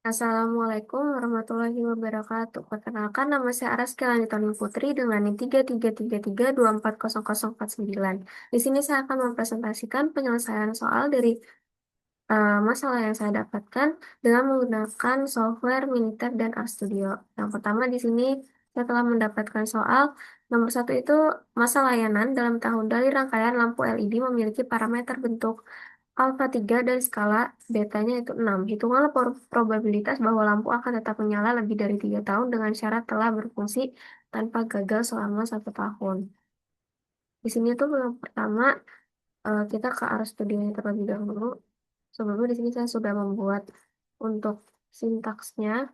Assalamualaikum warahmatullahi wabarakatuh. Perkenalkan, nama saya Araski Lanitani Putri dengan NIM 33332400049. Di sini saya akan mempresentasikan penyelesaian soal dari masalah yang saya dapatkan dengan menggunakan software Minitab dan RStudio. Yang pertama di sini saya telah mendapatkan soal nomor satu itu masa layanan dalam tahun dari rangkaian lampu LED memiliki parameter bentuk alfa 3 dan skala betanya itu 6. Hitunganlah probabilitas bahwa lampu akan tetap menyala lebih dari 3 tahun dengan syarat telah berfungsi tanpa gagal selama 1 tahun. Di sini tuh yang pertama kita ke arah studionya terlebih dahulu. Sebelumnya di sini saya sudah membuat untuk sintaksnya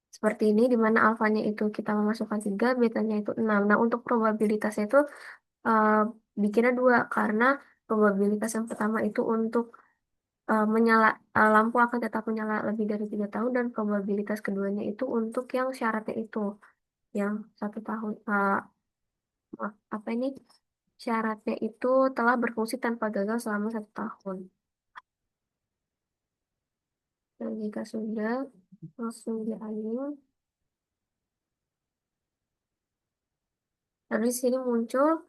seperti ini, di mana alfanya itu kita memasukkan 3, betanya itu 6. Nah, untuk probabilitasnya itu eh, bikinnya 2, karena probabilitas yang pertama itu untuk lampu akan tetap menyala lebih dari 3 tahun, dan probabilitas keduanya itu untuk yang syaratnya itu yang 1 tahun, maaf, apa ini, syaratnya itu telah berfungsi tanpa gagal selama 1 tahun. Dan jika sudah, langsung dialih. Lalu di sini muncul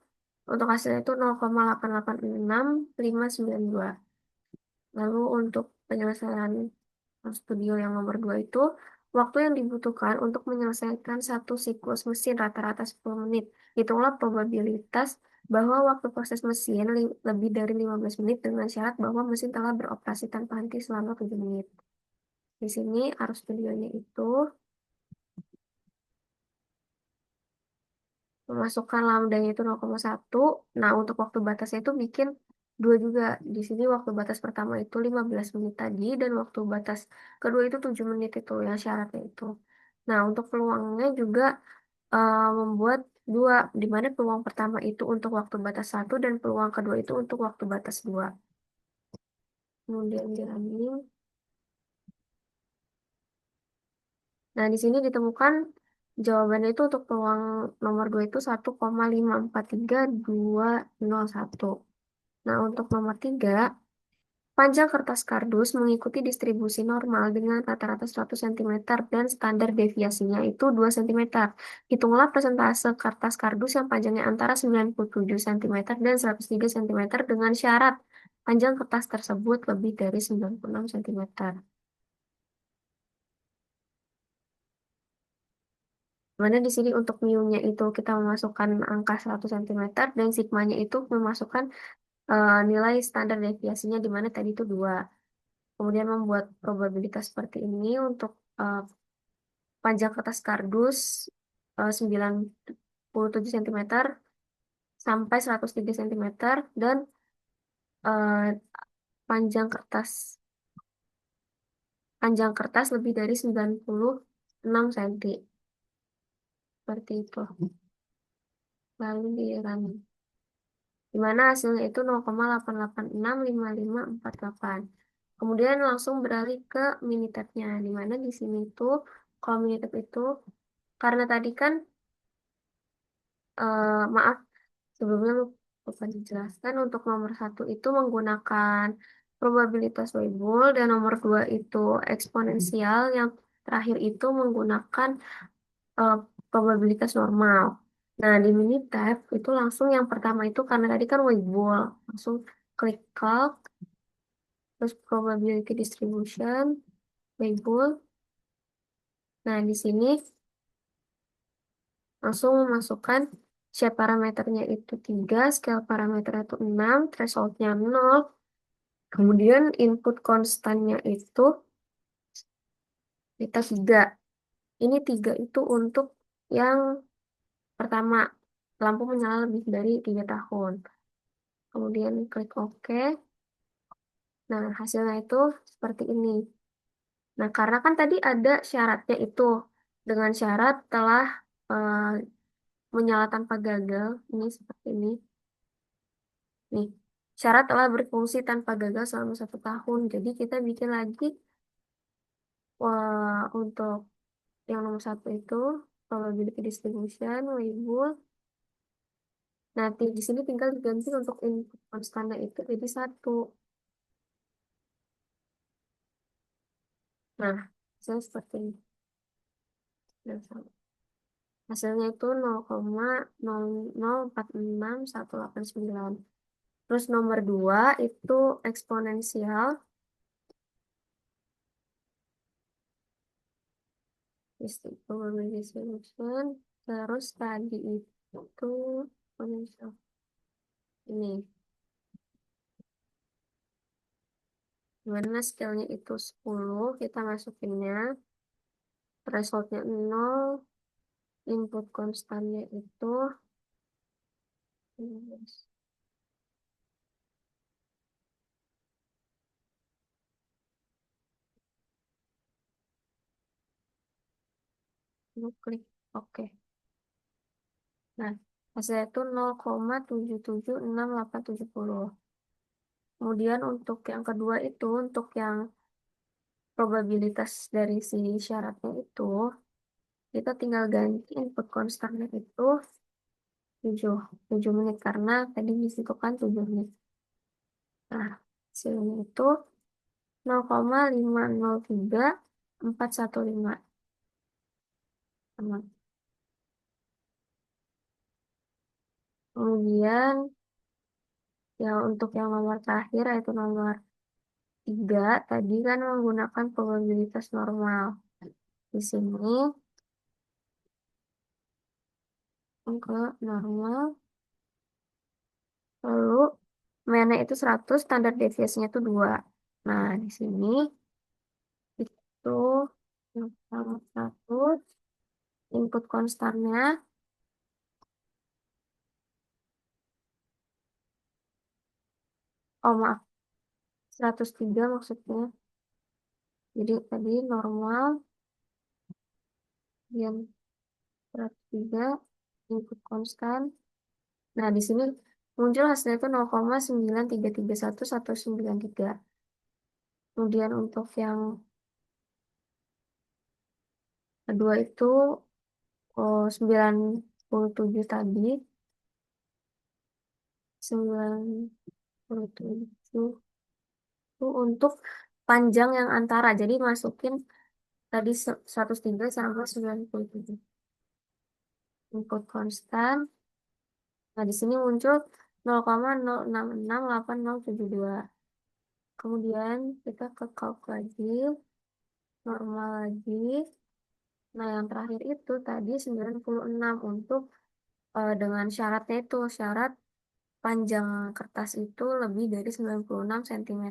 untuk hasilnya itu 0,886,592. Lalu untuk penyelesaian studio yang nomor 2 itu, waktu yang dibutuhkan untuk menyelesaikan satu siklus mesin rata-rata 10 menit. Hitunglah probabilitas bahwa waktu proses mesin lebih dari 15 menit dengan syarat bahwa mesin telah beroperasi tanpa henti selama 7 menit. Di sini arus studionya itu memasukkan lambdanya itu 0,1. Nah, untuk waktu batasnya itu bikin 2 juga. Di sini waktu batas pertama itu 15 menit tadi, dan waktu batas kedua itu 7 menit itu yang syaratnya itu. Nah, untuk peluangnya juga membuat 2, di mana peluang pertama itu untuk waktu batas 1 dan peluang kedua itu untuk waktu batas 2. Kemudian di running. Nah, di sini ditemukan jawabannya itu untuk peluang nomor 2 itu 1,543,201. Nah, untuk nomor 3, panjang kertas kardus mengikuti distribusi normal dengan rata-rata 100 cm dan standar deviasinya itu 2 cm. Hitunglah persentase kertas kardus yang panjangnya antara 97 cm dan 103 cm dengan syarat panjang kertas tersebut lebih dari 96 cm. Mana di sini untuk mu-nya itu kita memasukkan angka 100 cm dan sigmanya itu memasukkan nilai standar deviasinya di mana tadi itu 2. Kemudian membuat probabilitas seperti ini untuk panjang kertas kardus 97 cm sampai 103 cm, dan eh, panjang kertas lebih dari 96 cm. Seperti itu. Lalu di run. Di mana hasilnya itu 0,8865548. Kemudian langsung beralih ke Minitab-nya, di mana di sini tuh kalau Minitab itu, karena tadi kan maaf, sebelumnya lupa dijelaskan, untuk nomor satu itu menggunakan probabilitas Weibull, dan nomor 2 itu eksponensial, yang terakhir itu menggunakan eh, probabilitas normal. Nah, di Minitab itu langsung yang pertama itu karena tadi kan Weibull, langsung klik calc, terus probability distribution, Weibull. Nah, di sini langsung memasukkan shape parameternya itu 3, scale parameternya itu 6, thresholdnya 0, kemudian input konstannya itu kita 3. Ini 3 itu untuk yang pertama, lampu menyala lebih dari 3 tahun. Kemudian klik OK. Nah, hasilnya itu seperti ini. Nah, karena kan tadi ada syaratnya itu, dengan syarat telah eh, menyala tanpa gagal. Ini seperti ini. Nih, syarat telah berfungsi tanpa gagal selama 1 tahun. Jadi kita bikin lagi untuk yang nomor satu itu probability distribution, label. Nanti di sini tinggal diganti untuk input konstannya itu jadi 1. Nah, Saya seperti ini. Nah, hasilnya itu 0,0046189. Terus nomor 2 itu eksponensial probability solution. Terus tadi itu eksponensial ini. Dimana scale-nya itu 10, kita masukinnya. Threshold-nya 0, input konstannya itu 15. Lalu klik OK. Nah, hasilnya itu 0,776870. Kemudian untuk yang kedua itu, untuk yang probabilitas dari si syaratnya itu, kita tinggal ganti input konstannya itu 7, 7 menit, karena tadi di situ kan 7 menit. Nah, hasilnya itu 0,503415. Sama. Kemudian yang untuk yang nomor terakhir yaitu nomor 3, tadi kan menggunakan probabilitas normal. Di sini ke normal, lalu mana itu 100, standar deviasinya itu 2. Nah, di sini itu yang pertama 100, input konstannya, oh maaf, 103 maksudnya. Jadi tadi normal, yang 103, input konstan. Nah, di sini muncul hasilnya itu 0,9331193. Kemudian untuk yang kedua itu 97 tadi, 97 itu untuk panjang yang antara. Jadi masukin tadi 103 sampai 97 input konstan. Nah, di sini muncul 0,066870. Kemudian kita ke calc lagi, normal lagi. Nah, yang terakhir itu tadi 96 untuk dengan syaratnya itu, syarat panjang kertas itu lebih dari 96 cm.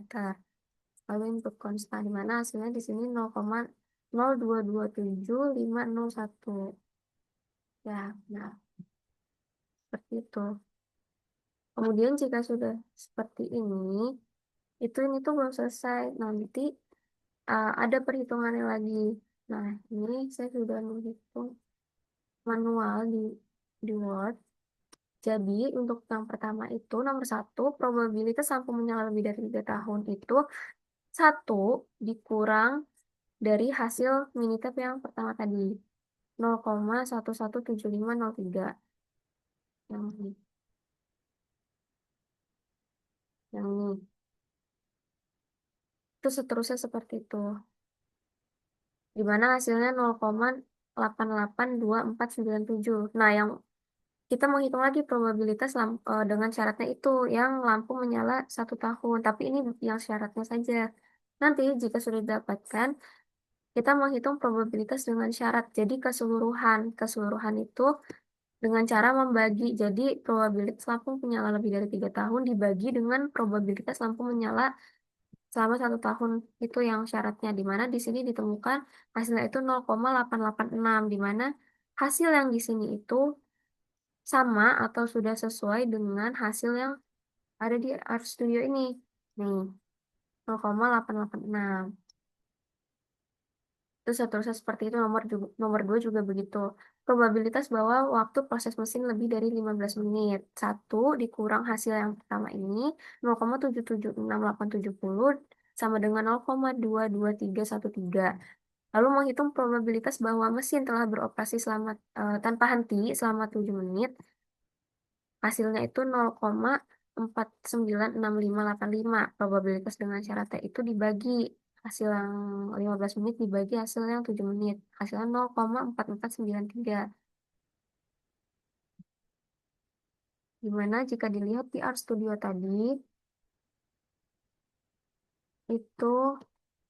Lalu input konstan, di mana hasilnya di sini 0,0227501. Ya, nah, seperti itu. Kemudian jika sudah seperti ini tuh belum selesai. Nanti ada perhitungannya lagi. Nah, ini saya sudah menghitung manual di Word. Jadi, untuk yang pertama itu, nomor 1, probabilitas lampu menyala lebih dari 3 tahun itu 1 dikurang dari hasil Minitab yang pertama tadi. 0,117503. Yang ini. Yang ini. Itu seterusnya seperti itu. Di mana hasilnya 0,882497. Nah, yang kita menghitung lagi probabilitas dengan syaratnya itu yang lampu menyala 1 tahun. Tapi ini yang syaratnya saja. Nanti jika sudah didapatkan, kita menghitung probabilitas dengan syarat. Jadi keseluruhan. Keseluruhan itu dengan cara membagi. Jadi probabilitas lampu menyala lebih dari 3 tahun dibagi dengan probabilitas lampu menyala selama 1 tahun, itu yang syaratnya, di mana di sini ditemukan hasilnya itu 0,886, di mana hasil yang di sini itu sama atau sudah sesuai dengan hasil yang ada di Art Studio ini. Nih, 0,886. Terus seterusnya seperti itu, nomor 2 juga begitu. Probabilitas bahwa waktu proses mesin lebih dari 15 menit. 1 dikurang hasil yang pertama ini, 0,776870 sama dengan 0,22313. Lalu menghitung probabilitas bahwa mesin telah beroperasi tanpa henti selama 7 menit. Hasilnya itu 0,496585. Probabilitas dengan syaratnya itu dibagi Hasil yang 15 menit dibagi hasil yang 7 menit. Hasilnya 0,4493. Dimana jika dilihat di Art Studio tadi, itu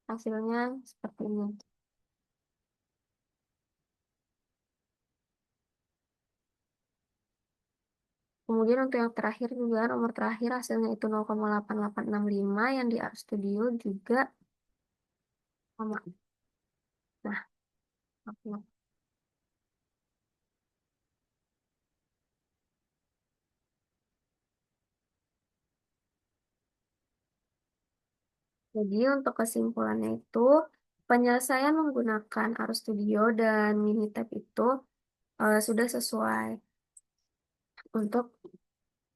hasilnya seperti ini. Kemudian untuk yang terakhir juga, nomor terakhir hasilnya itu 0,8865 yang di Art Studio juga sama. Nah, oke. Jadi untuk kesimpulannya itu, penyelesaian menggunakan Art Studio dan Minitab itu sudah sesuai untuk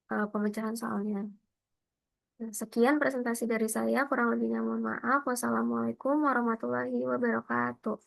pemecahan soalnya. Nah, sekian presentasi dari saya, kurang lebihnya mohon maaf. Wassalamualaikum warahmatullahi wabarakatuh.